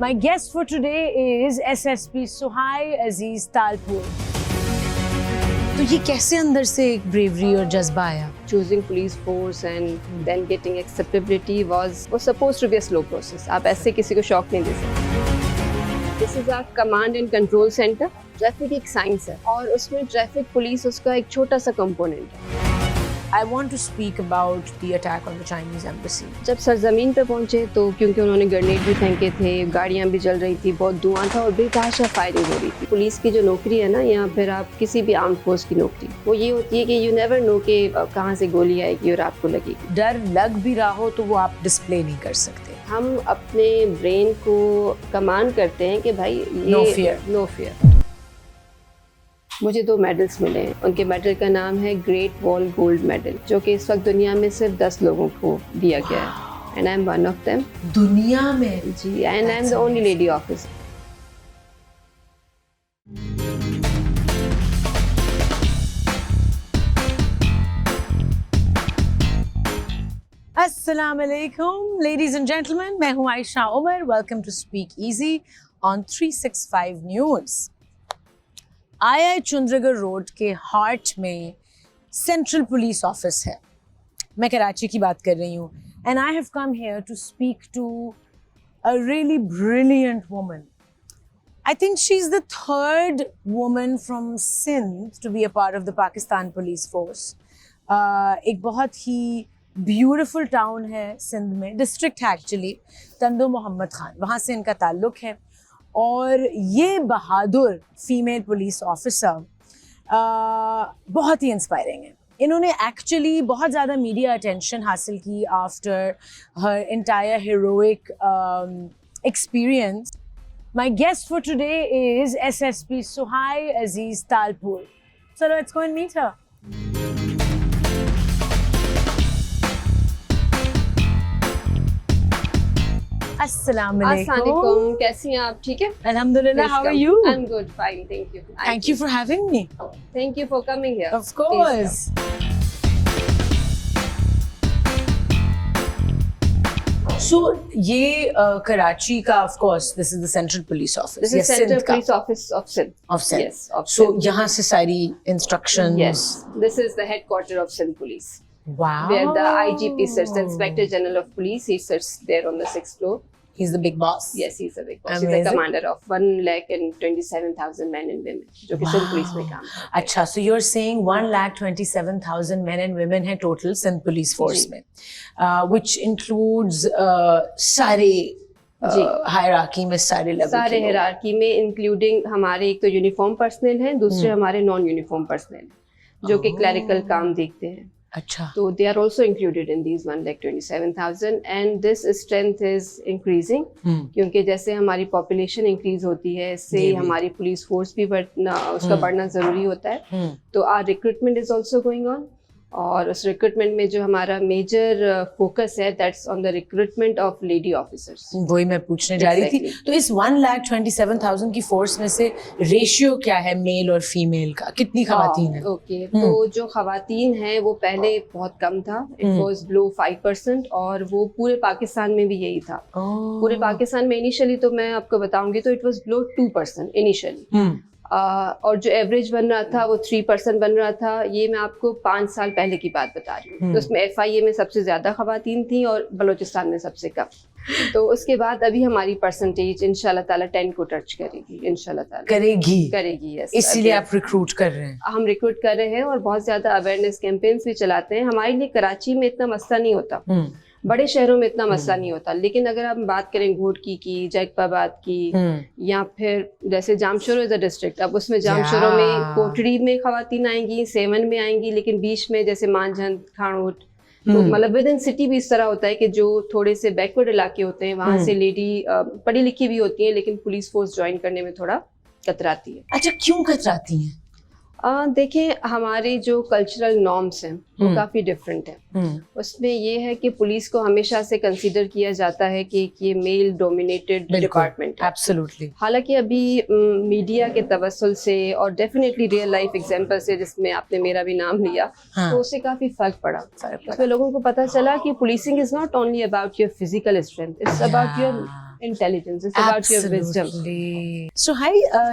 My guest for today is SSP Suhai Aziz Talpur. تو یہ کیسے اندر سے ایک bravery اور جذبہ آیا؟ Choosing police force and then getting acceptability was supposed to be a slow process. آپ ایسے کسی کو شوق نہیں دے سکتے. This is our command and control center. Traffic ایک سائنس ہے اور اس میں ٹریفک پولیس اس کا ایک چھوٹا سا کمپوننٹ ہے. I want to speak about the attack on the Chinese embassy. جب سرزمین پہ پہنچے تو کیونکہ انہوں نے گرنیڈ بھی پھینکے تھے, گاڑیاں بھی جل رہی تھی, بہت دھواں تھا اور بے تحاشا فائرنگ ہو رہی تھی. پولیس کی جو نوکری ہے نا, یا پھر آپ کسی بھی آرم فورس کی نوکری, وہ یہ ہوتی ہے کہ یو نیور نو کہ کہاں سے گولی آئے گی اور آپ کو لگے گی. ڈر لگ بھی رہا ہو تو وہ آپ ڈسپلے نہیں کر سکتے. ہم اپنے برین کو کمانڈ کرتے ہیں کہ بھائی نو فیئر, نو فیئر. مجھے 2 میڈلز ملے ہیں. ان کے میڈل کا نام ہے گریٹ وال گولڈ میڈل, جو کہ اس وقت دنیا میں صرف 10 لوگوں کو دیا گیا ہے. And I am one of them. دنیا میں؟ جی, and I am the only lady officer. السلام علیکم لیڈیز اینڈ جینٹلمین, میں ہوں Ayesha Umar. Welcome to speak easy on 365 news. آئی چندرگر روڈ کے ہارٹ میں سینٹرل پولیس آفس ہے. میں کراچی کی بات کر رہی ہوں. And I have come here to speak to a really brilliant woman. I think she's the 3rd woman from Sindh to be a part of the Pakistan Police Force. ایک بہت ہی beautiful town ہے سندھ میں, district ہے actually, تندو Muhammad Khan, وہاں سے ان کا تعلق ہے. اور یہ بہادر فیمیل پولیس آفیسر بہت ہی انسپائرنگ ہے. انہوں نے ایکچولی بہت زیادہ میڈیا اٹینشن حاصل کی after her entire heroic experience. My guest for today is SSP Suhai Aziz Talpur. So let's go and meet her. السلام علیکم. کیسی ہیں آپ؟ ٹھیک ہے الحمدللہ. How are you? I'm good, fine, thank you. Thank you for having me. Thank you for coming here. Of course. So یہ کراچی کا, of course this is the Central Police Office. This is Central Police Office of Sindh. Of Sindh. Yes, of So Sindh. یہاں سے ساری instructions. Yes, this is the headquarter of Sindh Police. Wow. Where the IGP sits, the Inspector General of Police, he sits there on the 6th floor. He's the big boss. Yes, he's the big boss. Amazing. He's the commander of 1,27,000 men and women, جو کہ Sindh Police میں کام کرتے ہیں. اچھا, so you're saying 1,27,000 men and women ہیں total Sindh Police Force میں, which includes سارے hierarchy میں, سارے لیول, سارے ہائرارکی میں, انکلوڈنگ ہمارے ایک تو یونیفارم پرسنل ہیں, دوسرے ہمارے نان یونیفارم پرسنل ہیں جو کہ کلیریکل کام دیکھتے ہیں. اچھا, تو they are also included in these 1,27,000 and this strength is increasing کیونکہ جیسے ہماری پاپولیشن انکریز ہوتی ہے, اس سے ہماری پولیس فورس بھی بڑھنا, اس کا بڑھنا ضروری ہوتا ہے. تو our recruitment is also going on, اور اس ریکروٹمنٹ میں جو ہمارا میجر فوکس ہے that's on the recruitment of lady officers. وہی میں پوچھنے جا رہی تھی. تو اس 1,27,000 کی فورس میں سے ریشیو کیا ہے میل اور فیمیل کا, کتنی خواتین ہیں؟ اوکے, تو جو خواتین ہیں وہ پہلے بہت کم تھا, اٹ واز بلو 5%, اور وہ پورے پاکستان میں بھی یہی تھا. پورے پاکستان میں انیشلی تو میں آپ کو بتاؤں گی تو اٹ واز بلو 2% انیشلی, اور جو ایوریج بن رہا تھا وہ 3% بن رہا تھا. یہ میں آپ کو 5 سال پہلے کی بات بتا رہی ہوں. تو اس میں FIA میں سب سے زیادہ خواتین تھیں اور بلوچستان میں سب سے کم. تو اس کے بعد ابھی ہماری پرسنٹیج ان شاء اللہ تعالیٰ 10 کو ٹچ کرے گی, ان شاء اللہ تعالیٰ کرے گی. یس, اسی لیے آپ ریکروٹ کر رہے ہیں. ہم ریکروٹ کر رہے ہیں اور بہت زیادہ اویئرنیس کیمپینس بھی چلاتے ہیں. ہمارے لیے کراچی میں اتنا مسئلہ نہیں ہوتا, بڑے شہروں میں اتنا مسئلہ نہیں ہوتا, لیکن اگر آپ بات کریں گھوٹکی کی, جیکپا باد کی, یا پھر جیسے جامشورو از اے ڈسٹرکٹ, اب اس میں جامشورو میں کوٹڑی میں خواتین آئیں گی, 7 میں آئیں گی, لیکن بیچ میں جیسے مانجھند, کھاڑوٹ, تو مطلب ود ان سٹی بھی اس طرح ہوتا ہے کہ جو تھوڑے سے بیکورڈ علاقے ہوتے ہیں وہاں سے لیڈی پڑھی لکھی بھی ہوتی ہیں لیکن پولیس فورس جوائن کرنے میں تھوڑا کتراتی ہے. اچھا, کیوں کتراتی ہیں؟ دیکھیں ہمارے جو کلچرل نارمس ہیں وہ کافی ڈفرینٹ ہیں. اس میں یہ ہے کہ پولیس کو ہمیشہ سے کنسیڈر کیا جاتا ہے کہ یہ میل ڈومینیٹڈ ڈپارٹمنٹ ہے. ایبسولوٹلی. حالانکہ ابھی میڈیا کے توسل سے اور ڈیفینیٹلی ریئل لائف ایگزامپل سے, جس میں آپ نے میرا بھی نام لیا, تو اس سے کافی فرق پڑا. اس میں لوگوں کو پتہ چلا کہ policing is not only about your physical strength, it's about your intelligence, it's about your wisdom. Absolutely. So,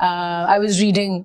I was reading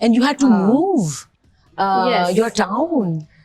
and you had to move Yes. your town.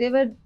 There were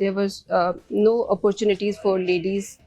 there was no opportunities for ladies.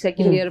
second year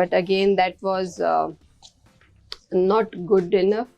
But again that was not good enough.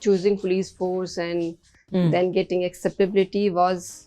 choosing police force and then getting acceptability was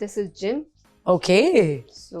This is gym. Okay. So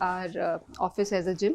our office has a gym.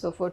So for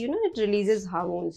you know, it releases hormones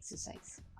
exercise.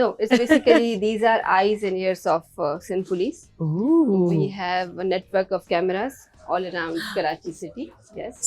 No, it's basically these are eyes and ears of Sindh Police. We have a network of cameras all around Karachi city. Yes.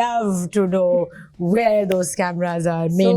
love to know where those cameras are. Main.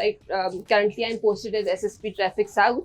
like currently I'm posted as SSP Traffic South.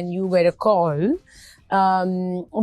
and you get a call,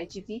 IGP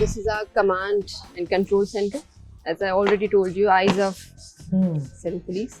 This is our command and control center. As I already told you, eyes of Sindh Police.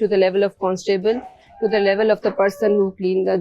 to the level of constable to the level of the person who clean the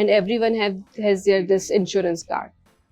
and everyone has their this insurance card,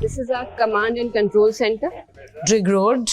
This is our command and control center. Drig Road,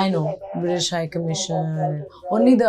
I know, British High Commission. Only the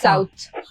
south.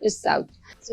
It's south. So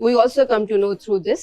we also come to know through this.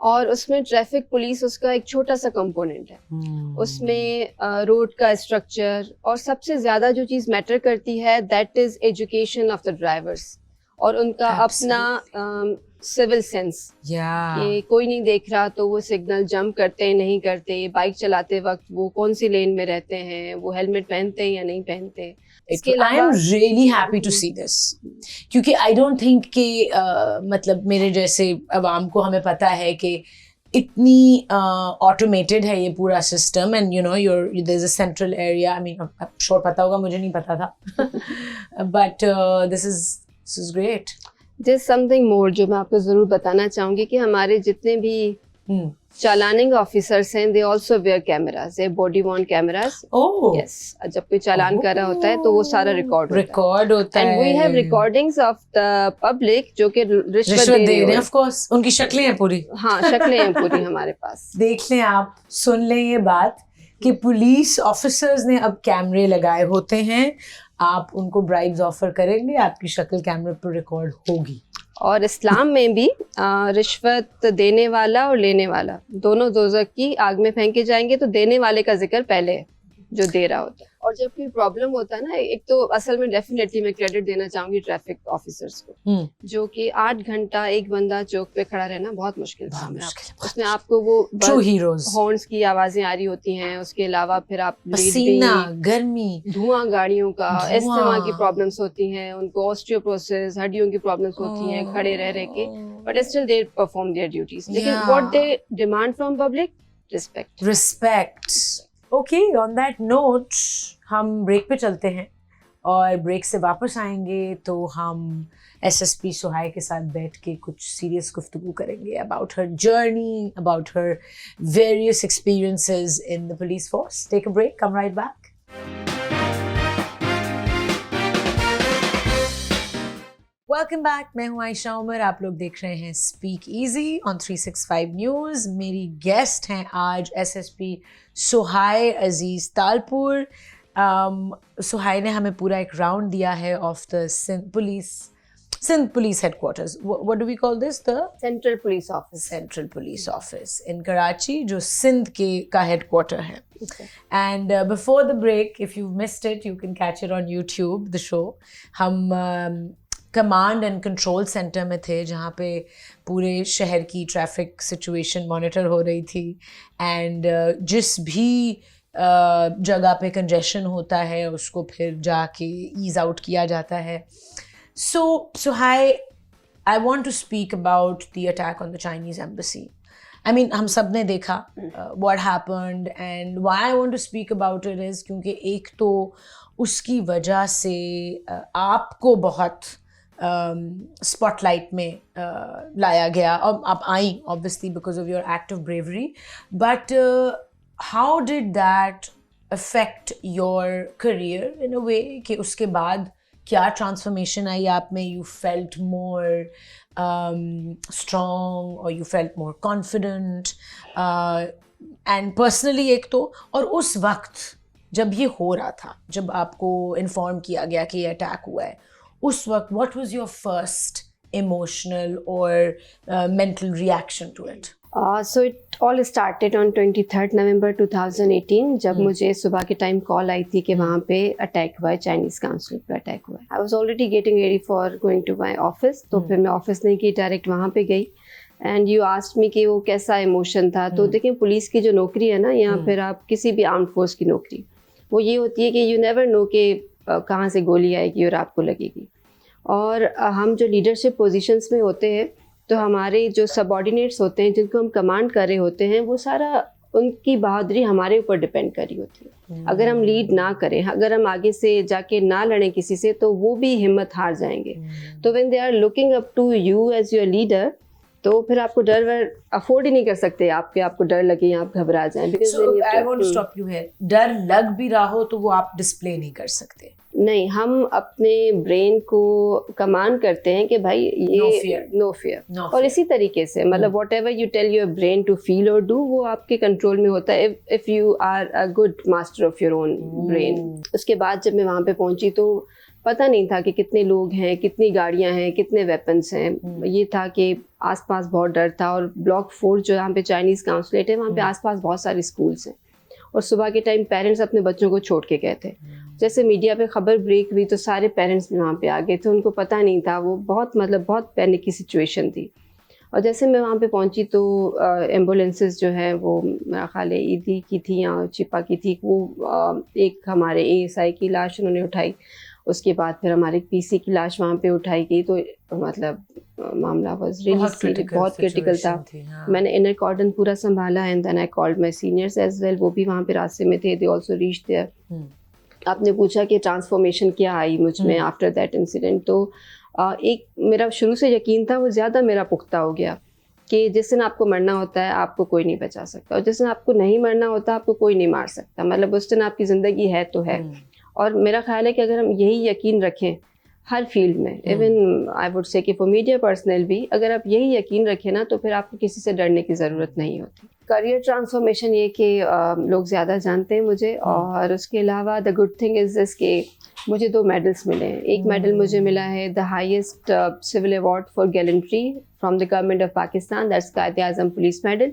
اور اس میں traffic police اس کا ایک چھوٹا سا component ہے. اس میں road کا structure اور سب سے زیادہ جو چیز میٹر کرتی ہے that is education of the drivers اور ان کا اپنا سول سینس کہ کوئی نہیں دیکھ رہا تو وہ سگنل جمپ کرتے ہیں نہیں کرتے, بائک چلاتے وقت وہ کون سی لین میں رہتے ہیں, وہ ہیلمٹ پہنتے ہیں یا نہیں پہنتے. I am really happy to see this کیونکہ I don't think کہ مطلب میرے جیسے عوام کو ہمیں پتہ ہے کہ اتنی automated ہے یہ پورا system and you know there's a central area. I mean sure پتہ ہوگا, مجھے نہیں پتا تھا but this is great. There's something more جو میں آپ کو ضرور بتانا چاہوں گی کہ ہمارے جتنے بھی چالاننگ آفیسرس ہیں they also wear cameras, they body worn cameras. Oh yes, جب کوئی چالان کر رہا ہوتا ہے تو وہ سارا ریکارڈ ہوتا ہے and we have recordings of the public جو کہ رشوت دے رہے ہیں. of course ان کی شکلیں ہیں پوری. ہاں شکلیں ہیں پوری ہمارے پاس. دیکھ لیں آپ, سن لیں یہ بات کہ پولیس آفیسرز نے اب کیمرے لگائے ہوتے ہیں, آپ ان کو برائبز آفر کریں گے, آپ کی شکل کیمرے پر ریکارڈ ہوگی. اور اسلام میں بھی رشوت دینے والا اور لینے والا دونوں دوزخ کی آگ میں پھینکے جائیں گے, تو دینے والے کا ذکر پہلے ہے جو دے رہا ہوتا ہے. اور جب کوئی پرابلم ہوتا ہے نا, ایک تو اصل میں ڈیفینیٹلی میں کریڈٹ دینا چاہوں گی ٹریفک آفیسرس کو جو کہ 8 گھنٹہ ایک بندہ چوک پہ کھڑا رہنا بہت مشکل تھا. اس میں آپ کو وہ ہارنس کی آوازیں آ رہی ہوتی ہیں, اس کے علاوہ پھر آپ پسینہ, گرمی, دھواں گاڑیوں کا, استھما کی پرابلمس ہوتی ہیں, ان کو آسٹیوپروسس ہڈیوں کی پرابلمس ہوتی ہیں کھڑے رہ کے, but still they perform their duties. لیکن what they demand from public, respect. Okay, on that note ہم بریک پہ چلتے ہیں اور بریک سے واپس آئیں گے تو ہم SSP سہائی کے ساتھ بیٹھ کے کچھ سیریس گفتگو کریں گے about her journey, about her various experiences in the police force. Take a break, come right back. Welcome back, میں ہوں عائشہ عمر, آپ لوگ دیکھ رہے ہیں اسپیک ایزی آن 365 نیوز. میری گیسٹ ہیں آج SSP سہائی عزیز تالپور. سہائی نے ہمیں پورا ایک راؤنڈ دیا ہے of the Sindh police headquarters. what do we call this? the central police office in Karachi جو سندھ کا ہیڈ کوارٹر ہے. And before the break, if you've missed it, you can catch it on YouTube, the show. ہم command and control centre میں تھے جہاں پہ پورے شہر کی ٹریفک سچویشن مانیٹر ہو رہی تھی, اینڈ جس بھی جگہ پہ کنجیشن ہوتا ہے اس کو پھر جا کے ایز آؤٹ کیا جاتا ہے. So hi, I want to speak about the attack on the Chinese embassy. I mean ہم سب نے دیکھا what happened, and why I want to speak about it is کیونکہ ایک تو اس کی وجہ سے آپ کو بہت اسپاٹ لائٹ میں لایا گیا, اور آپ آئیں obviously because of your act of bravery, but how did that affect your career in a way کہ اس کے بعد کیا ٹرانسفارمیشن آئی آپ میں؟ you felt more strong or you felt more confident, and personally ایک تو, اور اس وقت جب یہ ہو رہا تھا, جب آپ کو انفارم کیا گیا کہ یہ اٹیک ہوا ہے, اس وقت what was your first emotional or mental reaction to it? So it all started on 23rd November 2018 جب مجھے صبح کے ٹائم کال آئی تھی کہ وہاں پہ اٹیک ہوا ہے, چائنیز قونصلیٹ پہ اٹیک ہوا ہے. I was already getting ready for going to my office, تو پھر میں آفس نہیں کی, ڈائریکٹ وہاں پہ گئی. اینڈ یو آسکڈ می کہ وہ کیسا ایموشن تھا. تو دیکھیں پولیس کی جو نوکری ہے نا, یا پھر آپ کسی بھی آرمڈ فورس کی نوکری, وہ یہ ہوتی ہے کہ یو نیور نو کہ کہاں سے گولی آئے گی اور آپ کو لگے گی. اور ہم جو لیڈرشپ پوزیشنس میں ہوتے ہیں تو ہمارے جو سب آرڈینیٹس ہوتے ہیں جن کو ہم کمانڈ کر رہے ہوتے ہیں, وہ سارا ان کی بہادری ہمارے اوپر ڈپینڈ کر رہی ہوتی ہے. اگر ہم لیڈ نہ کریں, اگر ہم آگے سے جا کے نہ لڑیں کسی سے, تو وہ بھی ہمت ہار جائیں گے. تو when they are looking up to you as your leader, تو پھر آپ کو ڈر افورڈ ہی نہیں کر سکتے آپ کو ڈر لگے یا آپ گھبرا جائیں. ڈر لگ بھی رہا ہو تو وہ آپ ڈسپلے نہیں کر سکتے. نہیں, ہم اپنے برین کو کمانڈ کرتے ہیں کہ بھائی یہ نو فیئر. اور اسی طریقے سے مطلب whatever you tell your brain to feel اور ڈو, وہ آپ کے کنٹرول میں ہوتا ہے if you are a good master of your own brain. اس کے بعد جب میں وہاں پہ پہنچی تو پتہ نہیں تھا کہ کتنے لوگ ہیں, کتنی گاڑیاں ہیں, کتنے ویپنس ہیں. یہ تھا کہ آس پاس بہت ڈر تھا. اور بلاک 4 جو یہاں پہ چائنیز کانسولیٹ ہے, وہاں پہ آس پاس بہت سارے اسکولس ہیں, اور صبح کے ٹائم پیرنٹس اپنے بچوں کو چھوڑ کے گئے تھے. جیسے میڈیا پہ خبر بریک ہوئی تو سارے پیرنٹس بھی وہاں پہ آ گئے تھے, ان کو پتہ نہیں تھا. وہ بہت پینک کی سچویشن تھی. اور جیسے میں وہاں پہ پہنچی تو ایمبولینسز جو ہیں وہ میرا خیال ہے ایدھی کی تھی یا چپا کی تھی. وہ ایک ہمارے ASI کی لاش انہوں نے اٹھائی, اس کے بعد پھر ہمارے PC کی لاش وہاں پہ اٹھائی گئی. تو مطلب معاملہ بہت کرٹیکل تھا. میں نے انر کارڈن پورا سنبھالا, and then I called my seniors as well. وہ بھی وہاں پہ راستے میں تھے, دے آلسو ریچ دیئر. آپ نے پوچھا کہ ٹرانسفارمیشن کیا آئی مجھ میں آفٹر دیٹ انسیڈنٹ, تو ایک میرا شروع سے یقین تھا, وہ زیادہ میرا پختہ ہو گیا کہ جس دن آپ کو مرنا ہوتا ہے آپ کو کوئی نہیں بچا سکتا, اور جس دن آپ کو نہیں مرنا ہوتا آپ کو کوئی نہیں مار سکتا. مطلب اس دن آپ کی زندگی ہے تو ہے. اور میرا خیال ہے کہ اگر ہم یہی یقین رکھیں ہر فیلڈ میں, ایون آئی وڈ سے کہ فار میڈیا پرسنل بھی, اگر آپ یہی یقین رکھیں نا تو پھر آپ کو کسی سے ڈرنے کی ضرورت نہیں ہوتی. کریئر ٹرانسفارمیشن یہ کہ لوگ زیادہ جانتے ہیں مجھے, اور اس کے علاوہ دا گڈ تھنگ از دس کہ مجھے 2 میڈلس ملے ہیں. ایک میڈل مجھے ملا ہے the highest civil award for gallantry from the government of Pakistan, that's Quaid Azam police medal.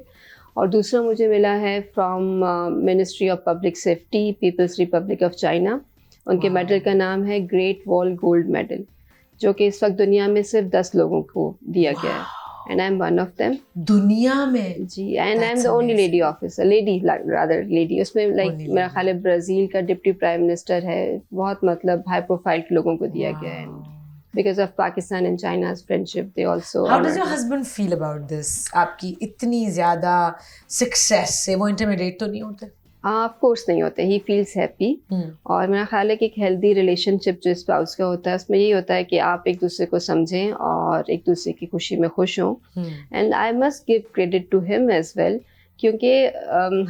اور دوسرا مجھے ملا ہے from ministry of public safety, people's republic of China. ان کے میڈل کا نام ہے گریٹ وال گولڈ میڈل, جو کہ اس وقت دنیا میں صرف 10 لوگوں کو دیا گیا ہے, and I am one of them. دنیا میں جی, and I am the only lady officer, lady. اس میں لائک میرا خیال ہے برازیل کا ڈپٹی پرائم منسٹر ہے, بہت مطلب ہائی پروفائل کے لوگوں کو دیا گیا ہے. Because of Pakistan and China's friendship they also. How does your husband feel about this? آپ کی اتنی زیادہ سکسیس سے وہ انٹیمیڈیٹ تو نہیں ہوتے؟ آف کورس نہیں ہوتے. He feels happy. اور میرا خیال ہے کہ ایک ہیلدی ریلیشن شپ جو اسپاؤس کا ہوتا ہے اس میں یہی ہوتا ہے کہ آپ ایک دوسرے کو سمجھیں اور ایک دوسرے کی خوشی میں خوش ہوں. And I must give credit to him as well, کیونکہ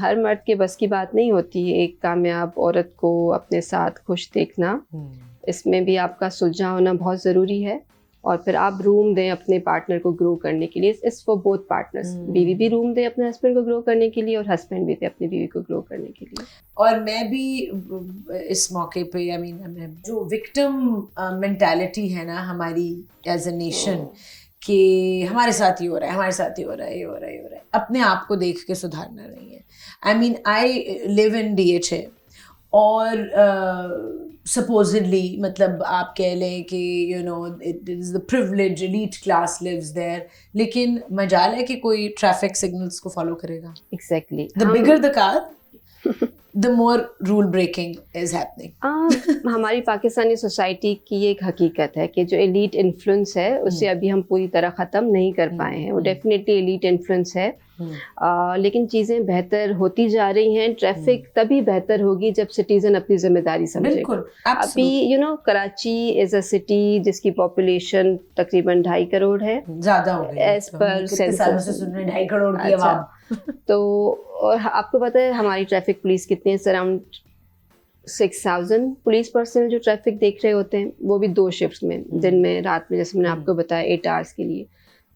ہر مرد کے بس کی بات نہیں ہوتی ایک کامیاب عورت کو اپنے ساتھ خوش دیکھنا. اس میں بھی آپ کا سلجھا ہونا بہت ضروری ہے, اور پھر آپ روم دیں اپنے پارٹنر کو گرو کرنے کے لیے. It's for both partners. بیوی بھی روم دے اپنے ہسبینڈ کو گرو کرنے کے لیے, اور ہسبینڈ بھی دے اپنی بیوی کو گرو کرنے کے لیے. اور میں بھی اس موقع پہ جو وکٹم مینٹیلٹی ہے نا ہماری ایز اے نیشن, کہ ہمارے ساتھ ہی ہو رہا ہے, ہمارے ساتھ ہی ہو رہا ہے, یہ ہو رہا ہے, یہ ہو رہا ہے, اپنے آپ کو دیکھ کے سدھارنا نہیں ہے. آئی لیو ان DHA, اور supposedly مطلب آپ کہہ لیں کہ it is the privileged elite class lives there, لیکن مجال ہے کہ کوئی ٹریفک سگنلس کو فالو کرے گا. Exactly. the bigger the car the more rule breaking is happening. ہماری پاکستانی سوسائٹی کی ایک حقیقت ہے کہ جو ایلیٹ انفلوئنس ہے اسے ابھی ہم پوری طرح ختم نہیں کر پائے ہیں. وہ ڈیفینیٹلی ایلیٹ انفلوئنس ہے, لیکن چیزیں بہتر ہوتی جا رہی ہیں. ٹریفک تبھی بہتر ہوگی جب سٹیزن اپنی ذمہ داری سمجھے. ابھی کراچی از اے سٹی جس کی پاپولیشن تقریباً 2.5 کروڑ ہے, زیادہ ہو گئی ایز پر سینسس. 2.5 کروڑ کی عوام. تو اور آپ کو پتہ ہے ہماری ٹریفک پولیس کتنی ہے, اراؤنڈ 6,000 پولیس پرسنل جو ٹریفک دیکھ رہے ہوتے ہیں, وہ بھی 2 شفٹس میں, دن میں رات میں, جیسے میں نے آپ کو بتایا 8 آورس کے لیے.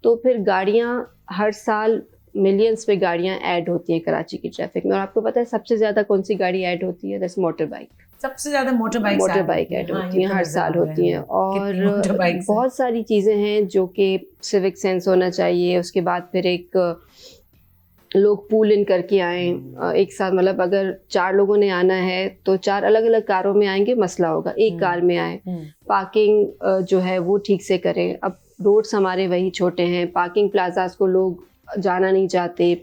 تو پھر گاڑیاں ہر سال ملینس پہ گاڑیاں ایڈ ہوتی ہیں کراچی کی ٹریفک میں. اور آپ کو پتہ ہے سب سے زیادہ کون سی گاڑی ایڈ ہوتی ہے؟ That's motor bike. سب سے زیادہ موٹر بائک ایڈ ہوتی ہیں, ہر سال ہوتی ہیں. اور بہت ساری چیزیں ہیں جو کہ سیوک سینس ہونا چاہیے. اس کے بعد پھر ایک لوگ پول ان کر کے آئیں ایک ساتھ. مطلب اگر 4 لوگوں نے آنا ہے تو 4 الگ الگ کاروں میں آئیں گے, مسئلہ ہوگا. ایک کار میں آئیں. پارکنگ جو ہے وہ ٹھیک سے کریں. اب روڈس ہمارے وہی چھوٹے ہیں, پارکنگ پلازاز کو لوگ جانا نہیں چاہتے,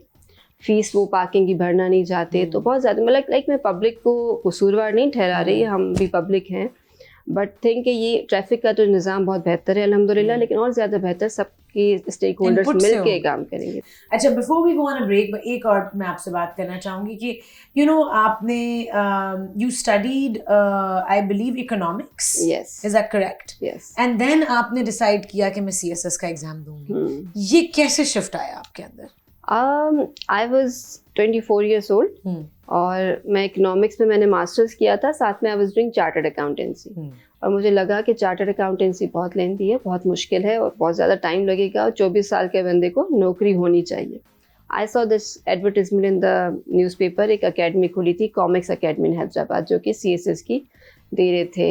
فیس وہ پارکنگ کی بھرنا نہیں چاہتے. تو بہت زیادہ مطلب میں پبلک کو قصوروار نہیں ٹھہرا رہی, ہم بھی پبلک ہیں, بٹ تھنک کہ یہ ٹریفک کا تو نظام بہت بہتر ہے الحمدللہ, لیکن اور زیادہ بہتر سب کی اسٹیک ہولڈرز مل کے کام کریں گے. اچھا, before we go on a break, ایک اور میں آپ سے بات کرنا چاہوں گی کہ آپ نے you studied I believe economics, is that correct? Yes. And then آپ نے ڈیسائڈ کیا کہ میں CSS کا ایگزام دوں گی. یہ کیسے شفٹ آیا آپ کے اندر؟ I was 24 years old, اور میں اکنامکس میں نے ماسٹرز کیا تھا, ساتھ میں I was doing chartered accountancy. اور مجھے لگا کہ چارٹرڈ اکاؤنٹنسی بہت لیندی ہے, بہت مشکل ہے, اور بہت زیادہ ٹائم لگے گا, اور 24 سال کے بندے کو نوکری ہونی چاہیے. I saw this advertisement in the newspaper. ایک اکیڈمی کھلی تھی, کامکس اکیڈمی ان حیدرآباد, جو کہ CSS کی دے رہے تھے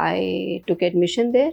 I took admission there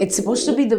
It's supposed to be the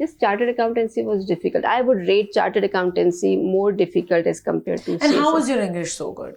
This chartered accountancy was difficult. I would rate chartered accountancy more difficult as compared to And how CSS. was your English so good?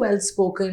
well spoken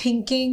thinking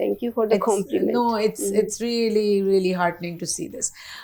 Thank you for the compliment. No, it's really heartening to see this.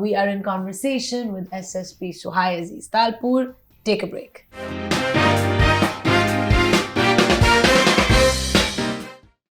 We are in conversation with SSP Suhai Aziz Talpur. Take a break.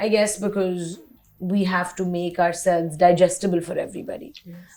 I guess because we have to make ourselves digestible for everybody. Yes.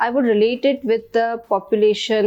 I would relate it with the population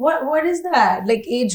what is that, like age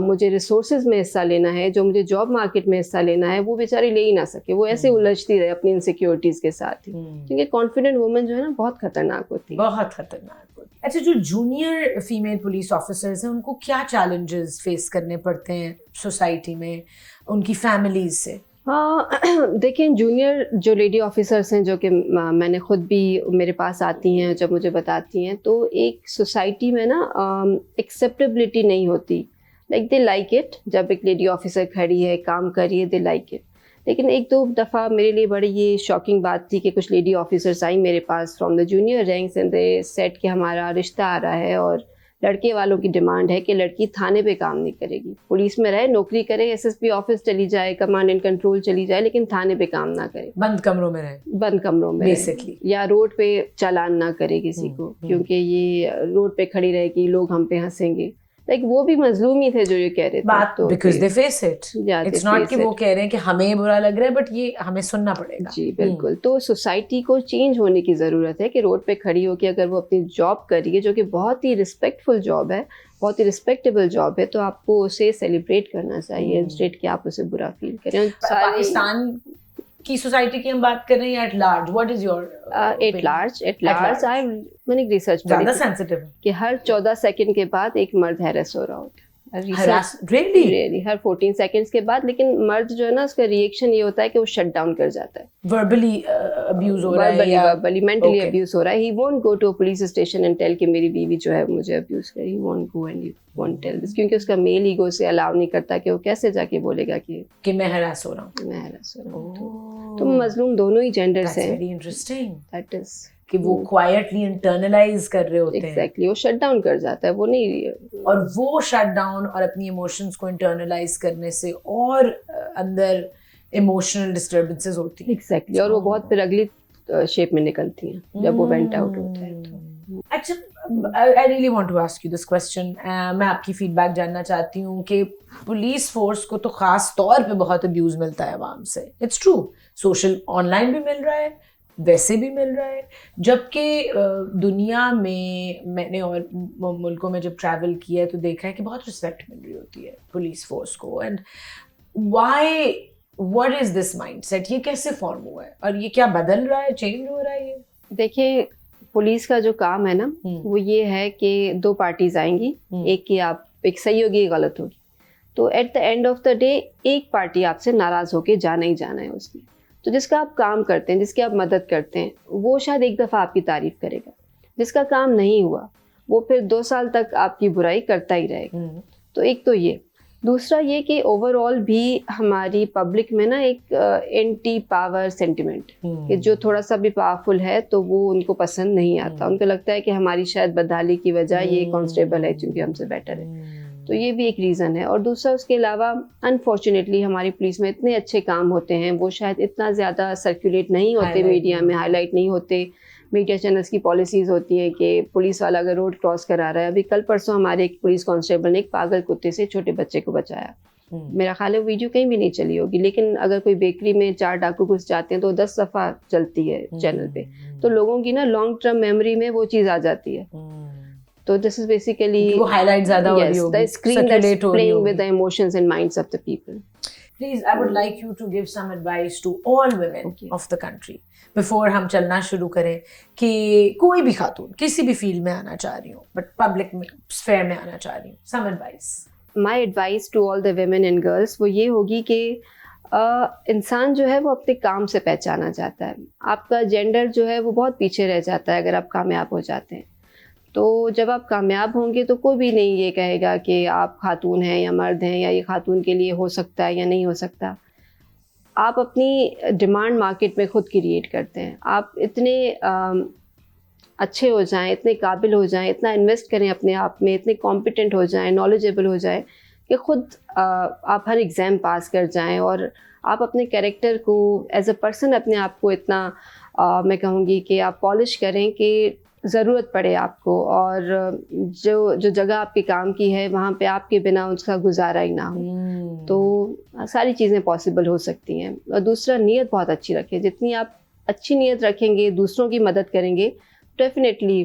مجھے resources میں حصہ لینا ہے, جو مجھے job market میں حصہ لینا ہے, وہ بیچاری لے ہی نہ سکے, وہ ایسے الجھتی رہے اپنی انسیکیورٹیز کے ساتھ ہی. کیونکہ کانفیڈنٹ وومن جو ہے نا بہت خطرناک ہوتی ہے, بہت خطرناک ہوتی ہے. اچھا, جو جونیئر فیمیل پولیس آفیسرز ہیں ان کو کیا چیلنجز فیس کرنے پڑتے ہیں سوسائٹی میں ان کی فیملیز سے؟ ہاں دیکھیں, جونیئر جو لیڈی آفیسرس ہیں, جو کہ میں نے خود بھی میرے پاس آتی ہیں, جب مجھے بتاتی ہیں, تو ایک سوسائٹی میں نا ایکسیپٹیبلٹی نہیں ہوتی. لائک دے لائک اٹ, جب ایک لیڈی آفیسر کھڑی ہے کام کر رہی ہے, دے لائک اٹ. لیکن ایک دو دفعہ میرے لیے بڑی یہ شاکنگ بات تھی کہ کچھ لیڈی آفیسرس آئیں میرے پاس from the junior ranks, and they said کہ ہمارا رشتہ آ رہا ہے اور لڑکے والوں کی ڈیمانڈ ہے کہ لڑکی تھانے پہ کام نہیں کرے گی, پولیس میں رہے, نوکری کرے, ایس ایس پی آفس چلی جائے, کمانڈ اینڈ کنٹرول چلی جائے, لیکن تھانے پہ کام نہ کرے, بند کمروں میں رہے, بند کمروں میں بیسکلی, یا روڈ پہ چالان نہ کرے کسی کو, کیونکہ یہ روڈ پہ کھڑی رہے گی, لوگ ہم پہ ہنسیں گے. لائک وہ بھی مظلوم ہی تھے جو یہ کہہ رہے تھے, بات because they face it, it's not کہ وہ کہہ رہے ہیں کہ ہمیں برا لگ رہا ہے, بٹ یہ ہمیں سننا پڑے گا. جی بالکل. تو سوسائٹی کو چینج ہونے کی ضرورت ہے کہ روڈ پہ کھڑی ہو کے اگر وہ اپنی جاب کر رہی ہے, جو کہ بہت ہی رسپیکٹفل جاب ہے, بہت ہی رسپیکٹیبل جاب ہے, تو آپ کو اسے سیلیبریٹ کرنا چاہیے انسٹیڈ کہ آپ اسے برا فیل کریں. پاکستان کی سوسائٹی کی ہم بات کر رہے ہیں at large, what is your at large میں نے ریسرچ زیادہ سینسٹیو کہ ہر 14 سیکنڈ کے بعد ایک مرد ہیرس ہو رہا ہوتا ہے, really ہر 14 سیکنڈز کے بعد. لیکن مرد جو ہے نا, اس کا ریئیکشن یہ ہوتا ہے کہ وہ شٹ ڈاؤن کر جاتا ہے, وربلی ابیوز ہو رہا ہے, وربلی مینٹلی ابیوز ہو رہا ہے. He won't go to police station and tell کہ میری بیوی جو ہے مجھے ابیوز کری, he won't go and he won't tell this, کیونکہ اس کا میل ایگو سے الاؤ نہیں کرتا کہ وہ کیسے جا کے بولے گا کہ میں ہراس ہو رہا ہوں, میں ہراس ہو رہا ہوں. تو مظلوم دونوں ہی جینڈر سے ہیں. ویری انٹرسٹنگ, دیٹ از کہ وہ کوائٹلی انٹرنلائز کر رہے ہوتے ہیں. ایگزیکٹلی, وہ شٹ ڈاؤن کر جاتا ہے, وہ نہیں. اور وہ شٹ ڈاؤن اور اپنی ایموشنس کو انٹرنلائز کرنے سے اور اندر ایموشنل ڈسٹربنسز ہوتی ہیں. ایگزیکٹلی, اور وہ بہت پھر اگلی شیپ میں نکلتی ہیں جب وہ وینٹ آؤٹ ہوتا ہے. اچھا, I really want to ask you this question. میں آپ کی فیڈ بیک جاننا چاہتی ہوں کہ پولیس فورس کو تو خاص طور پہ بہت ابیوز ملتا ہے عوام سے. It's true, social online بھی مل رہا ہے, ویسے بھی مل رہا ہے, جبکہ دنیا میں نے اور ملکوں میں جب ٹریول کیا ہے تو دیکھا ہے کہ بہت رسپیکٹ مل رہی ہوتی ہے پولیس فورس کو. And why, what is this mindset, یہ کیسے فارم ہوا ہے اور یہ کیا بدل رہا ہے, چینج ہو رہا ہے؟ یہ دیکھیں, پولیس کا جو کام ہے نا وہ یہ ہے کہ دو پارٹیز آئیں گی, ایک کی آپ ایک صحیح ہوگی ایک غلط ہوگی, تو at the end of the day ایک پارٹی آپ سے ناراض ہو کے جانا ہی جانا ہے اس کی. تو جس کا آپ کام کرتے ہیں, جس کی آپ مدد کرتے ہیں, وہ شاید ایک دفعہ آپ کی تعریف کرے گا, جس کا کام نہیں ہوا وہ پھر 2 سال تک آپ کی برائی کرتا ہی رہے گا. تو ایک تو یہ. دوسرا یہ کہ اوور آل بھی ہماری پبلک میں نا ایک اینٹی پاور سینٹیمنٹ, کہ جو تھوڑا سا بھی پاورفل ہے تو وہ ان کو پسند نہیں آتا, ان کو لگتا ہے کہ ہماری شاید بدحالی کی وجہ یہ کانسٹیبل ہے چونکہ ہم سے بیٹر ہے. تو یہ بھی ایک ریزن ہے. اور دوسرا اس کے علاوہ انفارچونیٹلی ہماری پولیس میں اتنے اچھے کام ہوتے ہیں, وہ شاید اتنا زیادہ سرکولیٹ نہیں ہوتے میڈیا میں, ہائی لائٹ نہیں ہوتے. میڈیا چینلس کی پالیسیز ہوتی ہیں کہ پولیس والا اگر روڈ کراس کرا رہا ہے, ابھی کل پرسوں ہمارے ایک پولیس کانسٹیبل نے ایک پاگل کتے سے چھوٹے بچے کو بچایا. میرا خیال ہے وہ ویڈیو کہیں بھی نہیں چلی ہوگی, لیکن اگر کوئی بیکری میں 4 ڈاکو گھس جاتے ہیں تو 10 دفعہ چلتی ہے چینل پہ, تو لوگوں کی نا لانگ ٹرم میموری میں وہ چیز آ جاتی ہے. تو دس از بیسیکلی وہ ہائی لائٹ زیادہ ہو رہی ہوگی, the screen that's playing with the emotions and minds of the people. Please, I would like you to give some advice to all women of the country before ہم چلنا شروع کریں, کہ کوئی بھی خاتون کسی بھی فیلڈ میں آنا چاہ رہی ہوں, بٹ پبلک اسفیئر میں آنا چاہ رہی ہوں, some advice. My advice to all the women and girls وہ یہ ہوگی کہ انسان جو ہے وہ اپنے کام سے پہچانا جاتا ہے. آپ کا جینڈر جو ہے وہ بہت پیچھے رہ جاتا ہے اگر آپ کامیاب ہو جاتے ہیں. تو جب آپ کامیاب ہوں گے تو کوئی بھی نہیں یہ کہے گا کہ آپ خاتون ہیں یا مرد ہیں, یا یہ خاتون کے لیے ہو سکتا ہے یا نہیں ہو سکتا. آپ اپنی ڈیمانڈ مارکیٹ میں خود کریٹ کرتے ہیں. آپ اتنے اچھے ہو جائیں, اتنے قابل ہو جائیں, اتنا انویسٹ کریں اپنے آپ میں, اتنے کمپیٹنٹ ہو جائیں, نالجیبل ہو جائیں کہ خود آپ ہر ایگزام پاس کر جائیں, اور آپ اپنے کیریکٹر کو ایز اے پرسن اپنے آپ کو اتنا میں کہوں گی کہ آپ پالش کریں کہ ضرورت پڑے آپ کو, اور جو جگہ آپ کے کام کی ہے وہاں پہ آپ کے بنا اس کا گزارا ہی نہ ہو. تو ساری چیزیں پاسبل ہو سکتی ہیں. اور دوسرا, نیت بہت اچھی رکھیں. جتنی آپ اچھی نیت رکھیں گے, دوسروں کی مدد کریں گے, definitely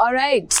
All right.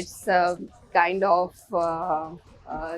It's kind of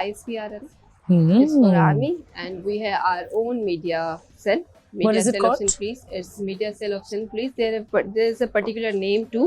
ISPR is for army, and we have our own media cell. What is it Cell called? of Sin Police. It's Media Cell of Sin Police. There is a particular name too,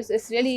it's really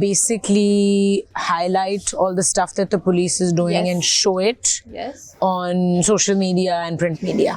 basically highlight all the stuff that the police is doing and show it on social media and print media.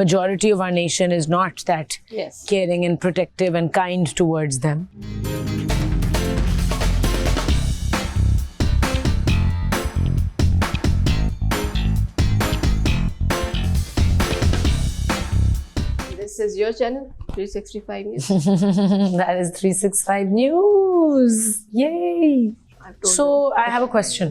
majority of our nation is not that caring and protective and kind towards them. This is your channel, 365 News. That is 365 News. Yay! So I have a question.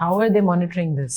How are they monitoring this?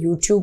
YouTube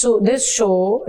So this show,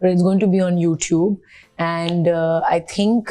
but it's going to be on YouTube, and I think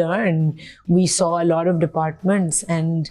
learn. We saw a lot of departments and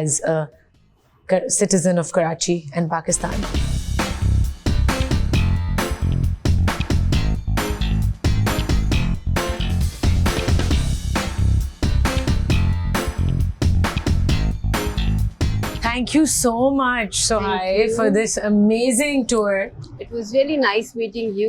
as a citizen of Karachi and Pakistan. Thank you so much, Sohai, for this amazing tour. It was really nice meeting you,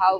how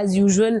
as usual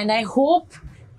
and I hope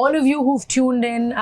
all of you who've tuned in,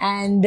And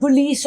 Police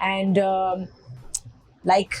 And like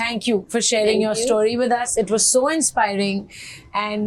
Thank you for sharing Thank your you. story with us. It was so inspiring. And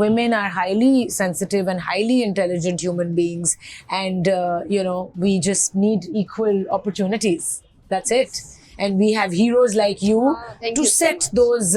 women are highly sensitive and highly intelligent human beings, and you know, we just need equal opportunities. That's it. And we have heroes like you thank to you so set much. those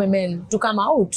women to come out.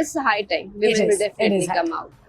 it's high time women will definitely come out.